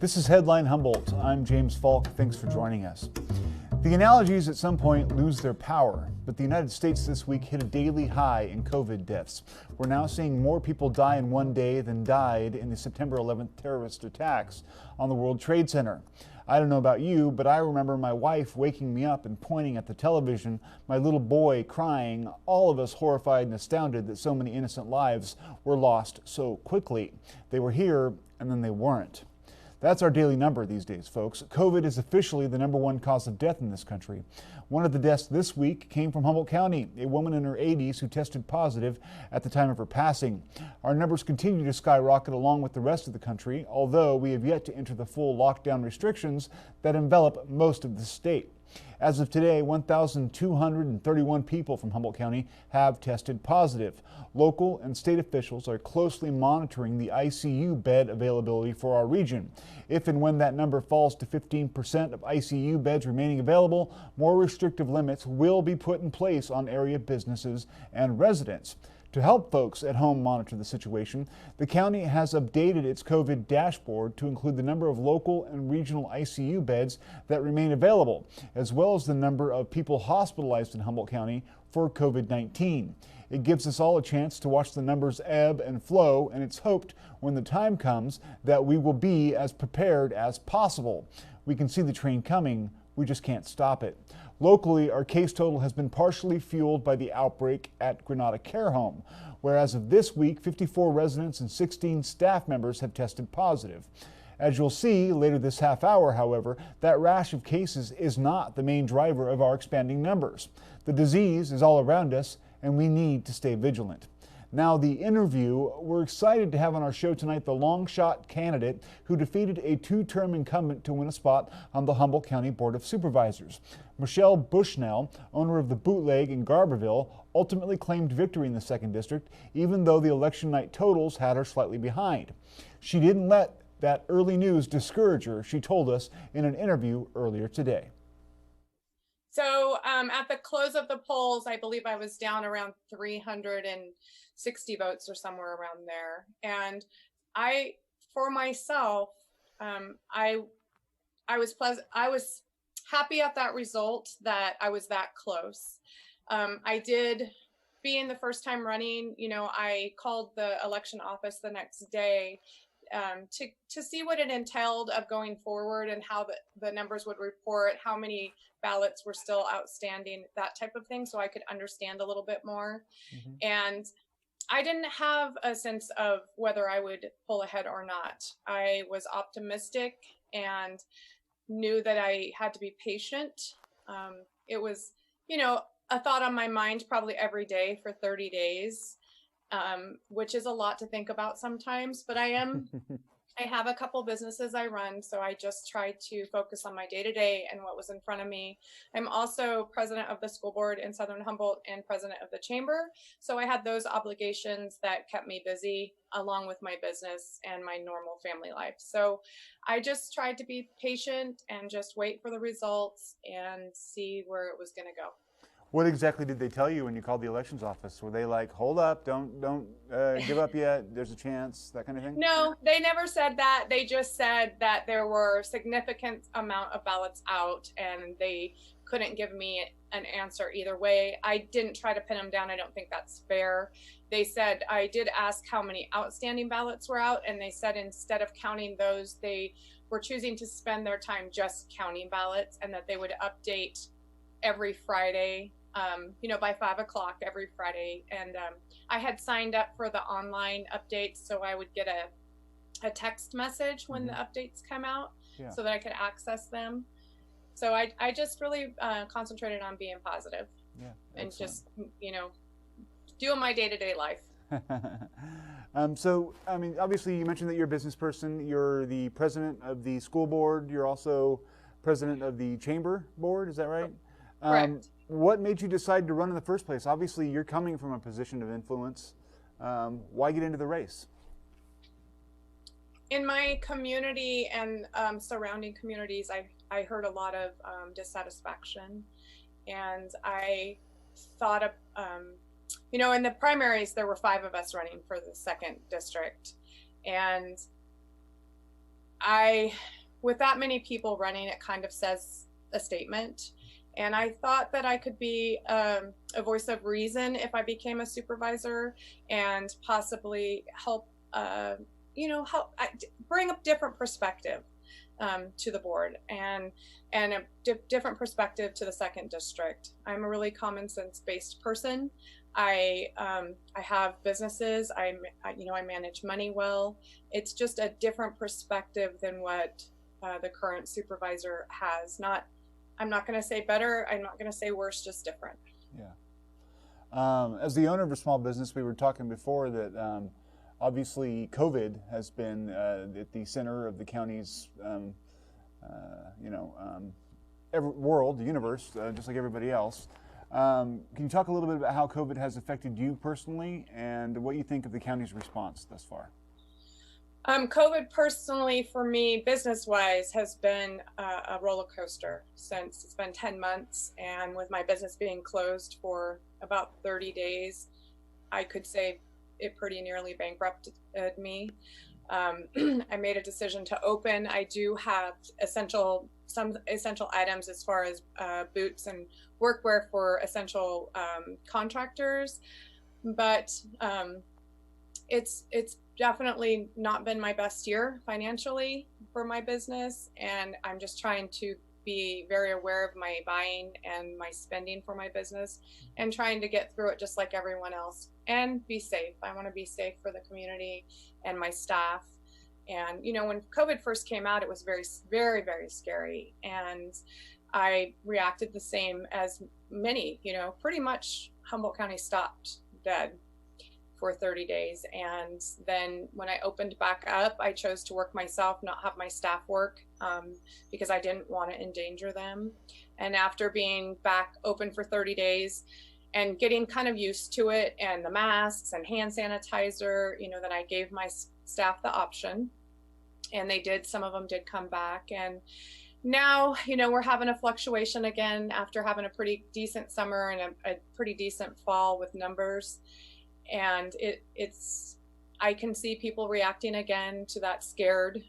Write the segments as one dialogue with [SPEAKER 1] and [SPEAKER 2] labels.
[SPEAKER 1] This is Headline Humboldt. I'm James Faulk. Thanks for joining us. The analogies at some point lose their power, but the United States this week hit a daily high in COVID deaths. We're now seeing more people die in one day than died in the September 11th terrorist attacks on the World Trade Center. I don't know about you, but I remember my wife waking me up and pointing at the television, my little boy crying, all of us horrified and astounded that so many innocent lives were lost so quickly. They were here and then they weren't. That's our daily number these days, folks. COVID is officially the #1 cause of death in this country. One of the deaths this week came from Humboldt County, a woman in her 80s who tested positive at the time of her passing. Our numbers continue to skyrocket along with the rest of the country, although we have yet to enter the full lockdown restrictions that envelop most of the state. As of today, 1,231 people from Humboldt County have tested positive. Local and state officials are closely monitoring the ICU bed availability for our region. If and when that number falls to 15% of ICU beds remaining available, more restrictive limits will be put in place on area businesses and residents. To help folks at home monitor the situation, the county has updated its COVID dashboard to include the number of local and regional ICU beds that remain available, as well as the number of people hospitalized in Humboldt County for COVID-19. It gives us all a chance to watch the numbers ebb and flow, and it's hoped when the time comes that we will be as prepared as possible. We can see the train coming, we just can't stop it. Locally, our case total has been partially fueled by the outbreak at Granada Care Home, where as of this week, 54 residents and 16 staff members have tested positive. As you'll see later this half hour, however, that rash of cases is not the main driver of our expanding numbers. The disease is all around us, and we need to stay vigilant. Now, the interview. We're excited to have on our show tonight the long shot candidate who defeated a two-term incumbent to win a spot on the Humboldt County Board of Supervisors. Michelle Bushnell, owner of the Bootleg in Garberville, ultimately claimed victory in the 2nd District, even though the election night totals had her slightly behind. She didn't let that early news discourage her, she told us in an interview earlier today.
[SPEAKER 2] So at the close of the polls, I believe I was down around 360 votes or somewhere around there. And for myself, I was happy at that result that I was that close. I did, being the first time running, I called the election office the next day to see what it entailed of going forward and how the numbers would report, how many ballots were still outstanding, that type of thing, so I could understand a little bit more. Mm-hmm. And I didn't have a sense of whether I would pull ahead or not. I was optimistic and knew that I had to be patient. It was, a thought on my mind probably every day for 30 days. Which is a lot to think about sometimes, but I have a couple businesses I run, so I just try to focus on my day-to-day and what was in front of me. I'm also president of the school board in Southern Humboldt and president of the chamber, so I had those obligations that kept me busy along with my business and my normal family life. So I just tried to be patient and just wait for the results and see where it was going to go.
[SPEAKER 1] What exactly did they tell you when you called the elections office? Were they like, hold up, don't give up yet, there's a chance, that kind of thing?
[SPEAKER 2] No, they never said that. They just said that there were significant amount of ballots out and they couldn't give me an answer either way. I didn't try to pin them down. I don't think that's fair. They said, I did ask how many outstanding ballots were out, and they said instead of counting those, they were choosing to spend their time just counting ballots, and that they would update every Friday, by 5 o'clock every Friday. And I had signed up for the online updates, so I would get a text message when the updates come out, so that I could access them. So I just really concentrated on being positive and just, doing my day-to-day life.
[SPEAKER 1] So, obviously you mentioned that you're a business person. You're the president of the school board. You're also president of the chamber board. Is that right?
[SPEAKER 2] Correct.
[SPEAKER 1] What made you decide to run in the first place? Obviously, you're coming from a position of influence. Why get into the race?
[SPEAKER 2] In my community and surrounding communities, I heard a lot of dissatisfaction, and I thought of, in the primaries, there were 5 of us running for the 2nd district, and with that many people running, it kind of says a statement. And I thought that I could be a voice of reason if I became a supervisor and possibly help, bring a different perspective to the board and a different perspective to the second district. I'm a really common sense based person. I have businesses. I manage money well. It's just a different perspective than what the current supervisor has. I'm not going to say better. I'm not going to say worse, just different.
[SPEAKER 1] Yeah. As the owner of a small business, we were talking before that obviously COVID has been at the center of the county's, world, the universe, just like everybody else. Can you talk a little bit about how COVID has affected you personally and what you think of the county's response thus far?
[SPEAKER 2] COVID personally for me, business-wise, has been a roller coaster since it's been 10 months. And with my business being closed for about 30 days, I could say it pretty nearly bankrupted me. I made a decision to open. I do have some essential items as far as boots and workwear for essential contractors, but it's definitely not been my best year financially for my business, and I'm just trying to be very aware of my buying and my spending for my business and trying to get through it just like everyone else and be safe. I want to be safe for the community and my staff. And when COVID first came out, it was very, very, very scary, and I reacted the same as many. Pretty much Humboldt County stopped dead for 30 days. And then when I opened back up, I chose to work myself, not have my staff work, because I didn't want to endanger them. And after being back open for 30 days and getting kind of used to it and the masks and hand sanitizer, then I gave my staff the option, and some of them did come back. And now, we're having a fluctuation again after having a pretty decent summer and a pretty decent fall with numbers. And I can see people reacting again to that scared.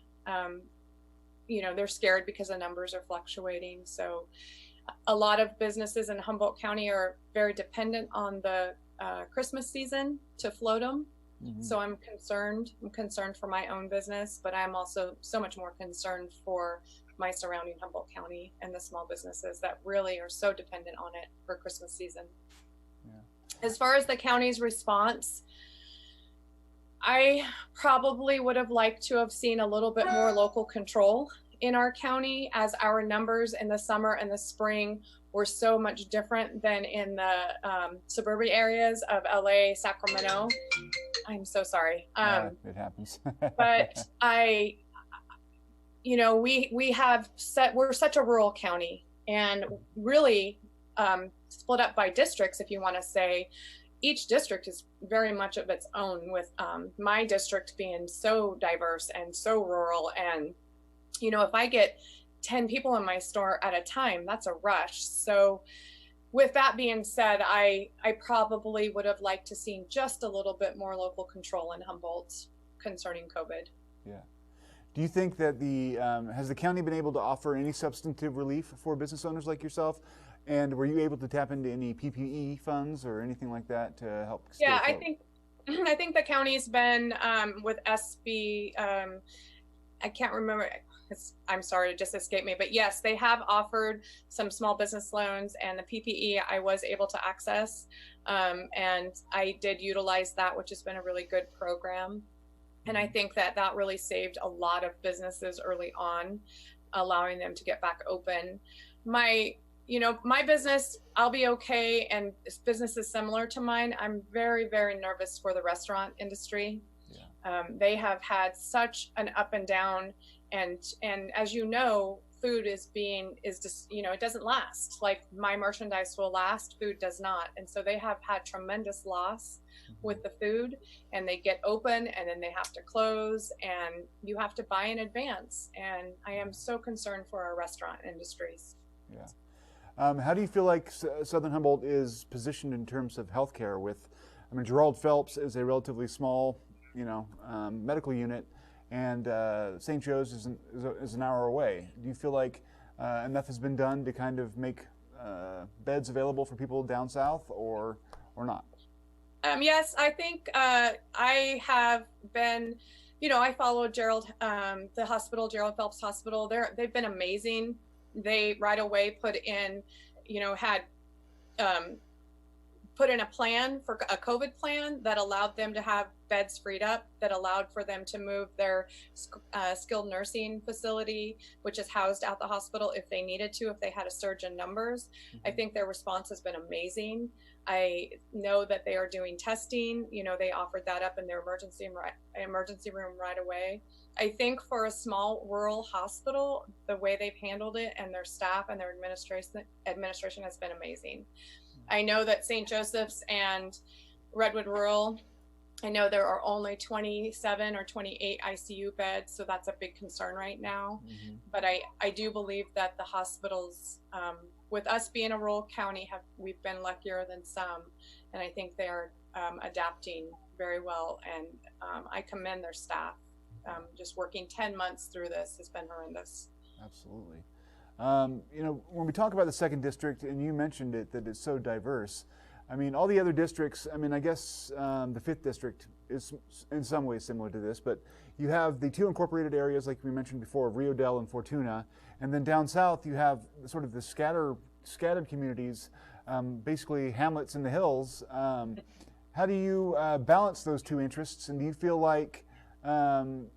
[SPEAKER 2] They're scared because the numbers are fluctuating. So a lot of businesses in Humboldt County are very dependent on the Christmas season to float them. Mm-hmm. So I'm concerned for my own business, but I'm also so much more concerned for my surrounding Humboldt County and the small businesses that really are so dependent on it for Christmas season. Yeah. As far as the county's response, I probably would have liked to have seen a little bit more local control in our county, as our numbers in the summer and the spring were so much different than in the suburban areas of LA, Sacramento. I'm so sorry.
[SPEAKER 1] It happens.
[SPEAKER 2] But we're such a rural county, and really split up by districts, if you want to say. Each district is very much of its own, with my district being so diverse and so rural. And, if I get 10 people in my store at a time, that's a rush. So with that being said, I probably would have liked to seen just a little bit more local control in Humboldt concerning COVID.
[SPEAKER 1] Yeah. Do you think that has the county been able to offer any substantive relief for business owners like yourself? And were you able to tap into any PPE funds or anything like that to help?
[SPEAKER 2] Yeah, I think the county's been with SB. I can't remember. I'm sorry, it just escaped me. But yes, they have offered some small business loans, and the PPE I was able to access, and I did utilize that, which has been a really good program. And I think that really saved a lot of businesses early on, allowing them to get back open. My business, I'll be okay, and business is similar to mine. I'm very, very nervous for the restaurant industry. Yeah. They have had such an up and down, and as you know, food is just, it doesn't last. Like, my merchandise will last, food does not. And so they have had tremendous loss with the food, and they get open and then they have to close, and you have to buy in advance. And I am so concerned for our restaurant industries.
[SPEAKER 1] Yeah. How do you feel like Southern Humboldt is positioned in terms of healthcare? Gerald Phelps is a relatively small, medical unit, and St. Joe's is an hour away. Do you feel like enough has been done to kind of make beds available for people down south, or not?
[SPEAKER 2] Yes, I think I have been, I followed Gerald, the hospital, Gerald Phelps Hospital. They've been amazing. They right away put in, had put in a plan for a COVID plan that allowed them to have beds freed up, that allowed for them to move their skilled nursing facility, which is housed at the hospital, if they needed to, if they had a surge in numbers. I think their response has been amazing. I know that they are doing testing. They offered that up in their emergency room right away. I think for a small rural hospital, the way they've handled it and their staff and their administration has been amazing. I know that St. Joseph's and Redwood Rural, I know there are only 27 or 28 ICU beds, so that's a big concern right now. But I do believe that the hospitals, with us being a rural county, we've been luckier than some, and I think they are adapting very well, and I commend their staff. Just working 10 months through this has been horrendous.
[SPEAKER 1] Absolutely. When we talk about the 2nd District, and you mentioned it, that it's so diverse, I mean, all the other districts, I mean, I guess the 5th District is in some ways similar to this, but you have the 2 incorporated areas, like we mentioned before, of Rio Dell and Fortuna, and then down south you have sort of the scattered communities, basically hamlets in the hills. How do you balance those 2 interests, and do you feel like you'll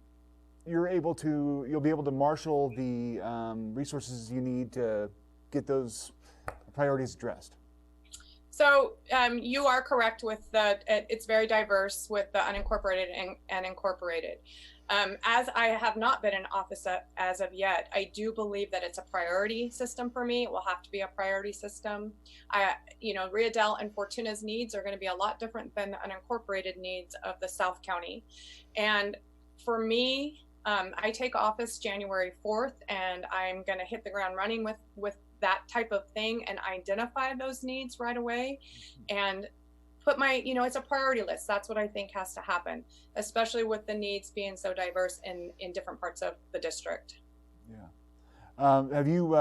[SPEAKER 1] be able to marshal the resources you need to get those priorities addressed?
[SPEAKER 2] So you are correct with it's very diverse with the unincorporated and incorporated. As I have not been in office as of yet, I do believe that it's a priority system for me. It will have to be a priority system. Rio Dell and Fortuna's needs are going to be a lot different than the unincorporated needs of the South County. And for me, I take office January 4th, and I'm going to hit the ground running with that type of thing and identify those needs right away and put it's a priority list. That's what I think has to happen, especially with the needs being so diverse in different parts of the district.
[SPEAKER 1] Yeah. Have you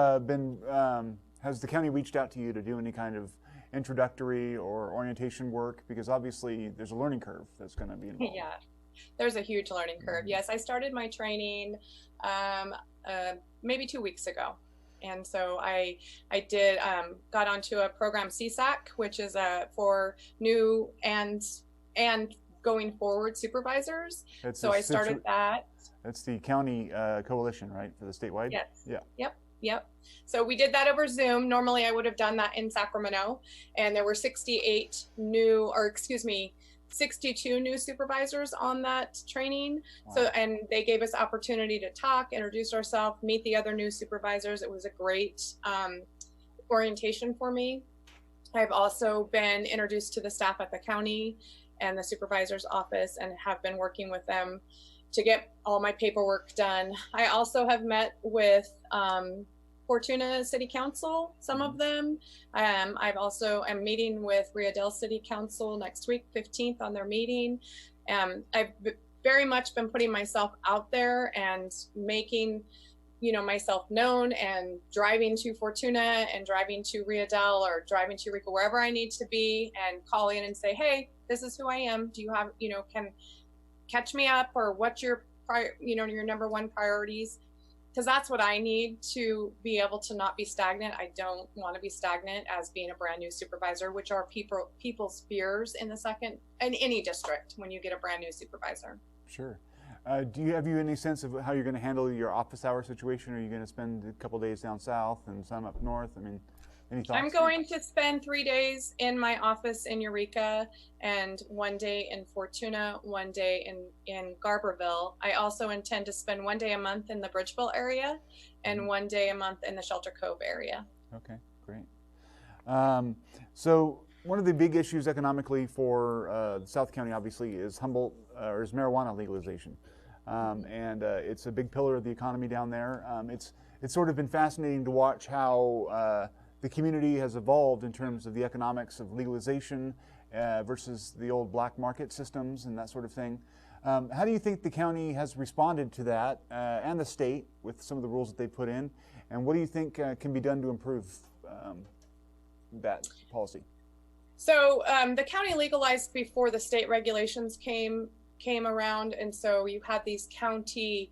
[SPEAKER 1] has the county reached out to you to do any kind of introductory or orientation work? Because obviously there's a learning curve that's going to be involved.
[SPEAKER 2] Yeah. There's a huge learning curve. Yes, I started my training maybe 2 weeks ago. And so I did got onto a program CSAC, which is for new and going forward supervisors. So I started that.
[SPEAKER 1] That's the county coalition, right, for the statewide?
[SPEAKER 2] Yes.
[SPEAKER 1] Yeah.
[SPEAKER 2] Yep. So we did that over Zoom. Normally I would have done that in Sacramento, and there were 62 new supervisors on that training. Wow. So, and they gave us opportunity to talk, introduce ourselves, meet the other new supervisors. It was a great orientation for me. I've also been introduced to the staff at the county and the supervisor's office, and have been working with them to get all my paperwork done. I also have met with Fortuna City Council, some of them. I'm meeting with Rio Dell City Council next week, 15th, on their meeting. I've very much been putting myself out there and making, myself known, and driving to Fortuna and driving to Rio Dell or driving to Eureka, wherever I need to be, and call in and say, hey, this is who I am. Do you have, can catch me up, or what's your your number one priorities? Because that's what I need to be able to not be stagnant. I don't want to be stagnant as being a brand new supervisor, which are people's fears in any district when you get a brand new supervisor.
[SPEAKER 1] Sure. Have you any sense of how you're going to handle your office hour situation? Are you going to spend a couple days down south and some up north? I mean, any thoughts?
[SPEAKER 2] I'm going to spend 3 days in my office in Eureka, and 1 day in Fortuna, 1 day in Garberville. I also intend to spend 1 day a month in the Bridgeville area and 1 day a month in the Shelter Cove area.
[SPEAKER 1] Okay, great. So one of the big issues economically for South County, obviously, is Humboldt, or is marijuana legalization. And it's a big pillar of the economy down there. It's sort of been fascinating to watch how the community has evolved in terms of the economics of legalization versus the old black market systems and that sort of thing. How do you think the county has responded to that and the state with some of the rules that they put in? And what do you think can be done to improve that policy?
[SPEAKER 2] So the county legalized before the state regulations came around, and so you had these county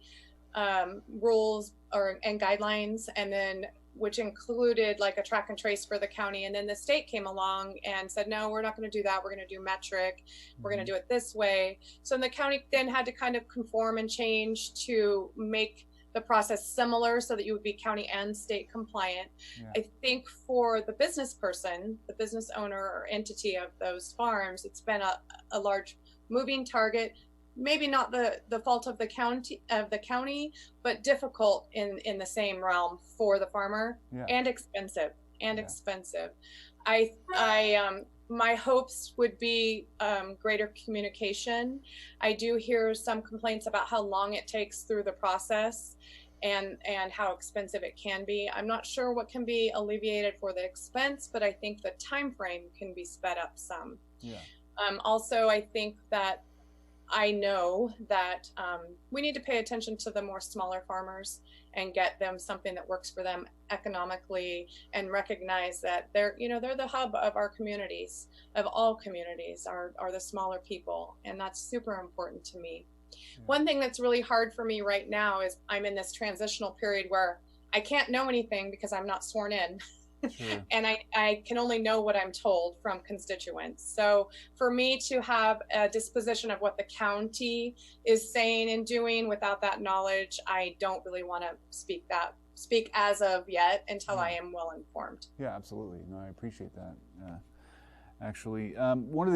[SPEAKER 2] rules and guidelines, and then which included like a track and trace for the county, and then the state came along and said, no, we're not going to do that, we're going to do metric, we're going to do it this way. So the county then had to kind of conform and change to make the process similar so that you would be county and state compliant. Yeah. I think for the business person, the business owner or entity of those farms, it's been a large moving target. Maybe not the fault of the county, but difficult in the same realm for the farmer. Yeah. And expensive. My hopes would be greater communication. I do hear some complaints about how long it takes through the process and how expensive it can be. I'm not sure what can be alleviated for the expense, but I think the time frame can be sped up some. Yeah. Also, I think that I know that we need to pay attention to the more smaller farmers and get them something that works for them economically, and recognize that they're the hub of our communities, of all communities, are the smaller people, and that's super important to me. Yeah. One thing that's really hard for me right now is I'm in this transitional period where I can't know anything because I'm not sworn in. Sure. And I can only know what I'm told from constituents. So for me to have a disposition of what the county is saying and doing without that knowledge, I don't really want to speak as of yet until I am well informed.
[SPEAKER 1] Yeah, absolutely. No, I appreciate that. Actually, one of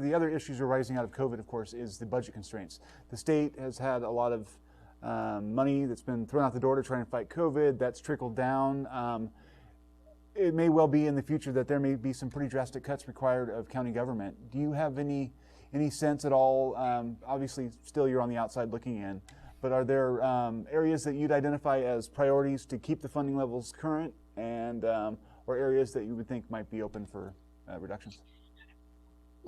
[SPEAKER 1] the other issues arising out of COVID, of course, is the budget constraints. The state has had a lot of money that's been thrown out the door to try and fight COVID. That's trickled down. It may well be in the future that there may be some pretty drastic cuts required of county government. Do you have any sense at all? Obviously, still you're on the outside looking in, but are there areas that you'd identify as priorities to keep the funding levels current, and or areas that you would think might be open for reductions?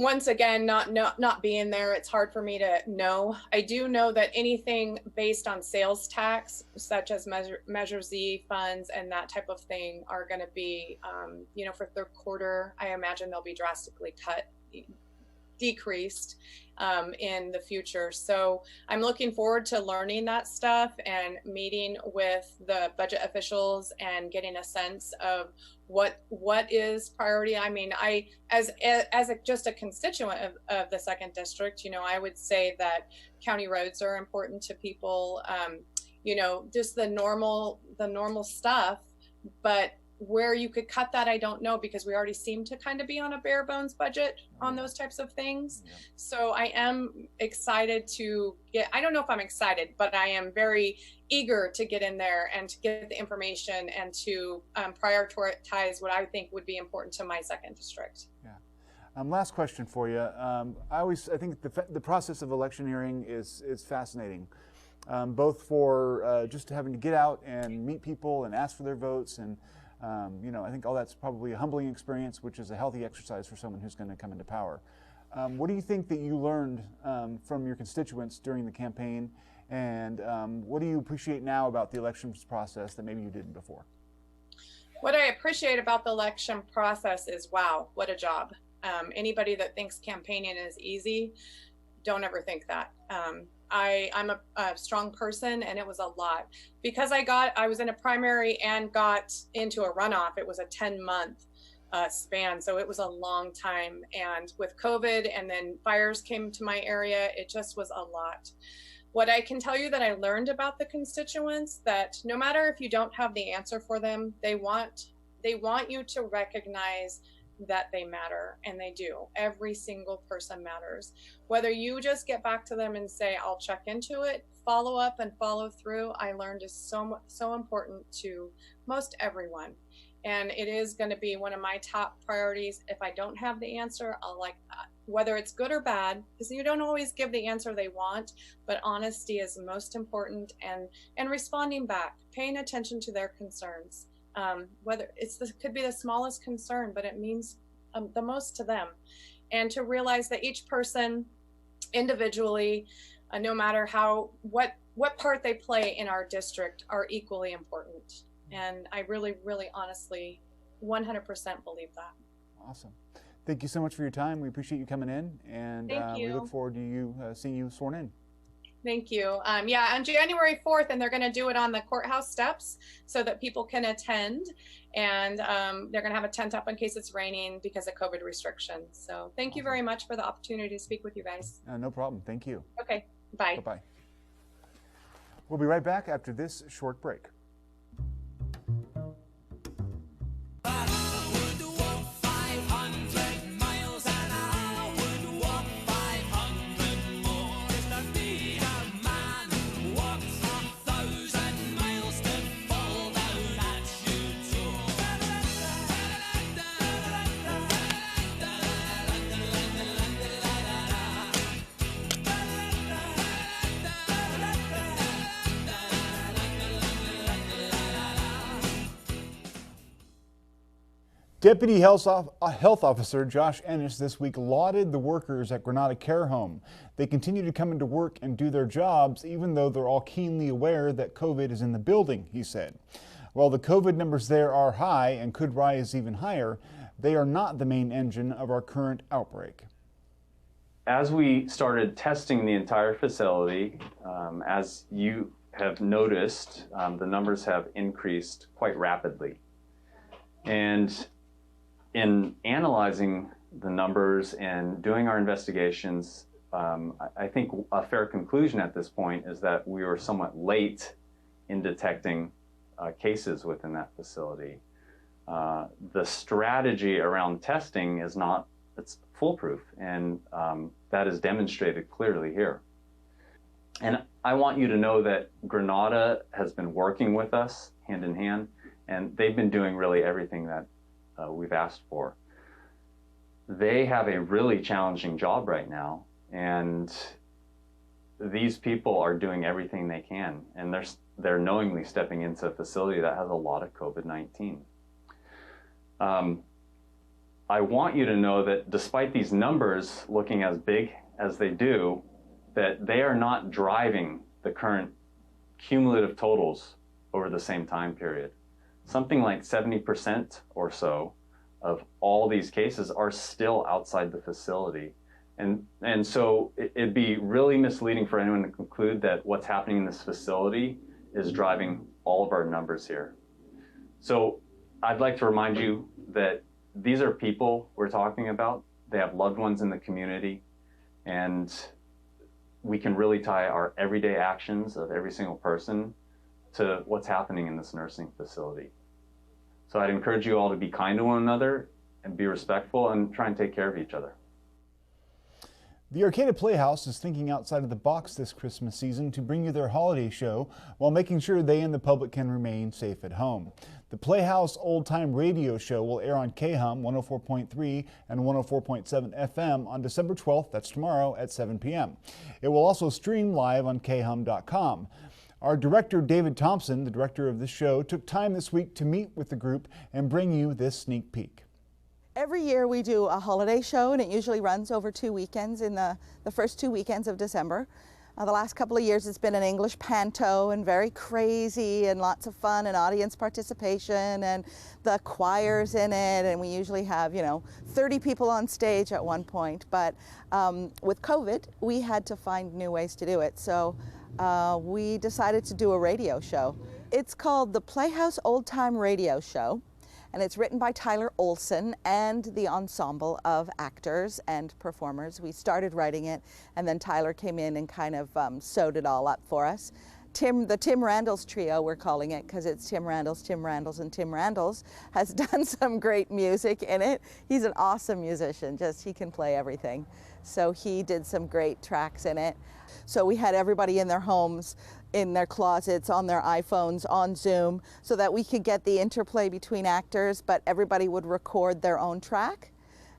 [SPEAKER 2] Once again, not being there, it's hard for me to know. I do know that anything based on sales tax, such as Measure Z funds and that type of thing, are going to be, for third quarter, I imagine they'll be drastically decreased in the future. So I'm looking forward to learning that stuff and meeting with the budget officials and getting a sense of what is priority. I mean, as just a constituent of the second district, I would say that county roads are important to people, just the normal stuff, but where you could cut that, I don't know, because we already seem to kind of be on a bare bones budget on those types of things. Yeah. So I am excited to I don't know if I'm excited, but I am very eager to get in there and to get the information and to prioritize what I think would be important to my second district. Yeah.
[SPEAKER 1] Last question for you. I think the process of electioneering is fascinating, both for just having to get out and meet people and ask for their votes, and I think all that's probably a humbling experience, which is a healthy exercise for someone who's going to come into power. What do you think that you learned from your constituents during the campaign, and what do you appreciate now about the elections process that maybe you didn't before?
[SPEAKER 2] What I appreciate about the election process is, wow, what a job. Anybody that thinks campaigning is easy, don't ever think that. I'm a strong person, and it was a lot because I was in a primary and got into a runoff. It was a 10-month span, so it was a long time. And with COVID and then fires came to my area, it just was a lot. What I can tell you that I learned about the constituents, that no matter if you don't have the answer for them, they want you to recognize that they matter, and they do. Every single person matters. Whether you just get back to them and say, I'll check into it, follow up and follow through, I learned is so important to most everyone. And it is going to be one of my top priorities. If I don't have the answer, I'll whether it's good or bad, because you don't always give the answer they want, but honesty is most important, and responding back, paying attention to their concerns. Whether could be the smallest concern, but it means the most to them. And to realize that each person individually, no matter what part they play in our district, are equally important. And I really, really honestly 100% believe that.
[SPEAKER 1] Awesome. Thank you so much for your time. We appreciate you coming in, and we look forward to seeing you sworn in.
[SPEAKER 2] Thank you. Yeah, on January 4th, and they're going to do it on the courthouse steps so that people can attend. And they're going to have a tent up in case it's raining because of COVID restrictions. So thank you very much for the opportunity to speak with you guys.
[SPEAKER 1] No problem. Thank you.
[SPEAKER 2] Okay. Bye.
[SPEAKER 1] Bye-bye. We'll be right back after this short break. Deputy Health Officer Josh Ennis this week lauded the workers at Granada Care Home. They continue to come into work and do their jobs even though they're all keenly aware that COVID is in the building, he said. While the COVID numbers there are high and could rise even higher, they are not the main engine of our current outbreak.
[SPEAKER 3] As we started testing the entire facility, as you have noticed, the numbers have increased quite rapidly. And in analyzing the numbers and doing our investigations, I think a fair conclusion at this point is that we were somewhat late in detecting cases within that facility. The strategy around testing is not, it's foolproof, and that is demonstrated clearly here. And I want you to know that Granada has been working with us hand in hand, and they've been doing really everything that we've asked for. They have a really challenging job right now, and these people are doing everything they can, and they're knowingly stepping into a facility that has a lot of COVID-19. I want you to know that despite these numbers looking as big as they do, that they are not driving the current cumulative totals over the same time period. Something like 70% or so of all these cases are still outside the facility. And so it'd be really misleading for anyone to conclude that what's happening in this facility is driving all of our numbers here. So I'd like to remind you that these are people we're talking about. They have loved ones in the community, and we can really tie our everyday actions of every single person to what's happening in this nursing facility. So I'd encourage you all to be kind to one another and be respectful and try and take care of each other.
[SPEAKER 1] The Arcata Playhouse is thinking outside of the box this Christmas season to bring you their holiday show while making sure they and the public can remain safe at home. The Playhouse Old Time Radio Show will air on KHUM 104.3 and 104.7 FM on December 12th, that's tomorrow, at 7 p.m. It will also stream live on KHUM.com. Our director, David Thompson, the director of this show, took time this week to meet with the group and bring you this sneak peek.
[SPEAKER 4] Every year we do a holiday show, and it usually runs over 2 weekends in the first 2 weekends of December. The last couple of years it's been an English panto and very crazy and lots of fun and audience participation and the choirs in it, and we usually have 30 people on stage at one point. But with COVID we had to find new ways to do it, so we decided to do a radio show. It's called the Playhouse Old Time Radio Show, and it's written by Tyler Olson and the ensemble of actors and performers. We started writing it, and then Tyler came in and kind of sewed it all up for us. The Tim Randalls Trio, we're calling it, because it's Tim Randalls, and Tim Randalls has done some great music in it. He's an awesome musician, he can play everything. So he did some great tracks in it. So we had everybody in their homes, in their closets, on their iPhones, on Zoom, so that we could get the interplay between actors, but everybody would record their own track.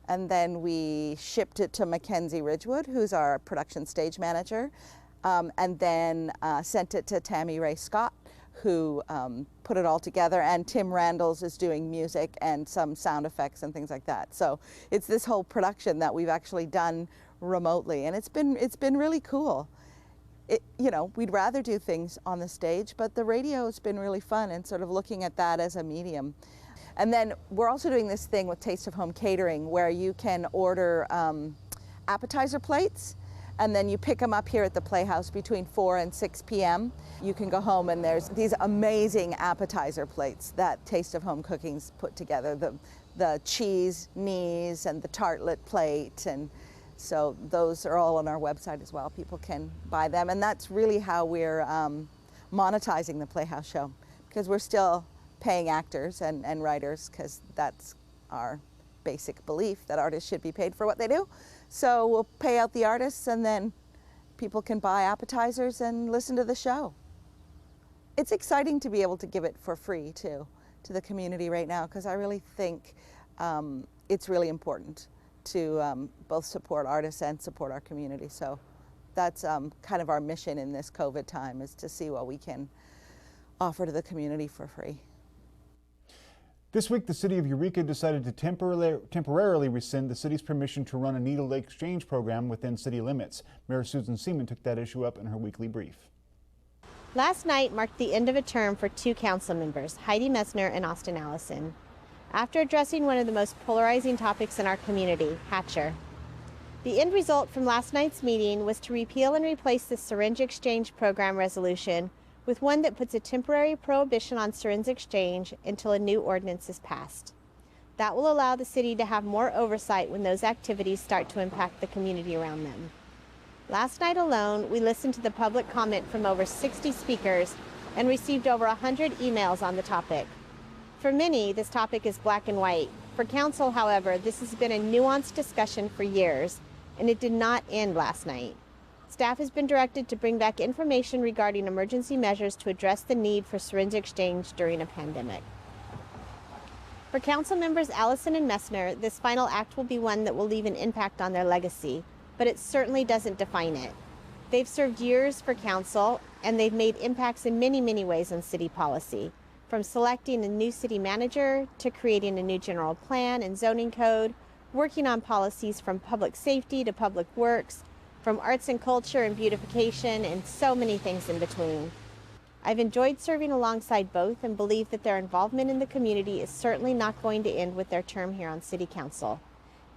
[SPEAKER 4] And then we shipped it to Mackenzie Ridgewood, who's our production stage manager, and then sent it to Tammy Ray Scott, who put it all together, and Tim Randalls is doing music and some sound effects and things like that. So it's this whole production that we've actually done remotely, and it's been really cool. You know, we'd rather do things on the stage, but the radio has been really fun, and sort of looking at that as a medium. And then we're also doing this thing with Taste of Home Catering where you can order appetizer plates, and then you pick them up here at the Playhouse between 4 and 6 p.m. You can go home and there's these amazing appetizer plates that Taste of Home Cooking's put together. The cheese knees and the tartlet plate, and so those are all on our website as well. People can buy them, and that's really how we're monetizing the Playhouse show, because we're still paying actors and writers, because that's our basic belief that artists should be paid for what they do. So we'll pay out the artists, and then people can buy appetizers and listen to the show. It's exciting to be able to give it for free too to the community right now, because I really think it's really important to both support artists and support our community. So that's kind of our mission in this COVID time, is to see what we can offer to the community for free.
[SPEAKER 1] This week, the city of Eureka decided to temporarily rescind the city's permission to run a needle exchange program within city limits. Mayor Susan Seaman took that issue up in her weekly brief.
[SPEAKER 5] Last night marked the end of a term for two council members, Heidi Messner and Austin Allison, after addressing one of the most polarizing topics in our community, Hatcher. The end result from last night's meeting was to repeal and replace the syringe exchange program resolution with one that puts a temporary prohibition on syringe exchange until a new ordinance is passed. That will allow the city to have more oversight when those activities start to impact the community around them. Last night alone, we listened to the public comment from over 60 speakers and received over 100 emails on the topic. For many, this topic is black and white. For council, however, this has been a nuanced discussion for years, and it did not end last night. Staff has been directed to bring back information regarding emergency measures to address the need for syringe exchange during a pandemic. For council members Allison and Messner, this final act will be one that will leave an impact on their legacy, but it certainly doesn't define it. They've served years for council, and they've made impacts in many, many ways on city policy, from selecting a new city manager to creating a new general plan and zoning code, working on policies from public safety to public works, from arts and culture and beautification, and so many things in between. I've enjoyed serving alongside both and believe that their involvement in the community is certainly not going to end with their term here on City Council.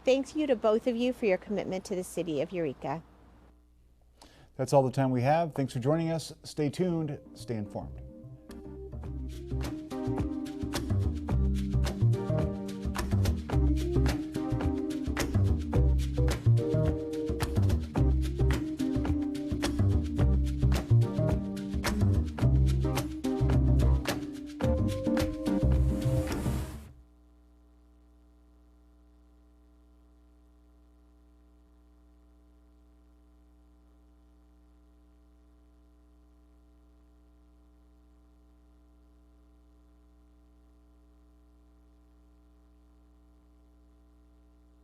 [SPEAKER 5] Thank you to both of you for your commitment to the city of Eureka.
[SPEAKER 1] That's all the time we have. Thanks for joining us. Stay tuned, stay informed.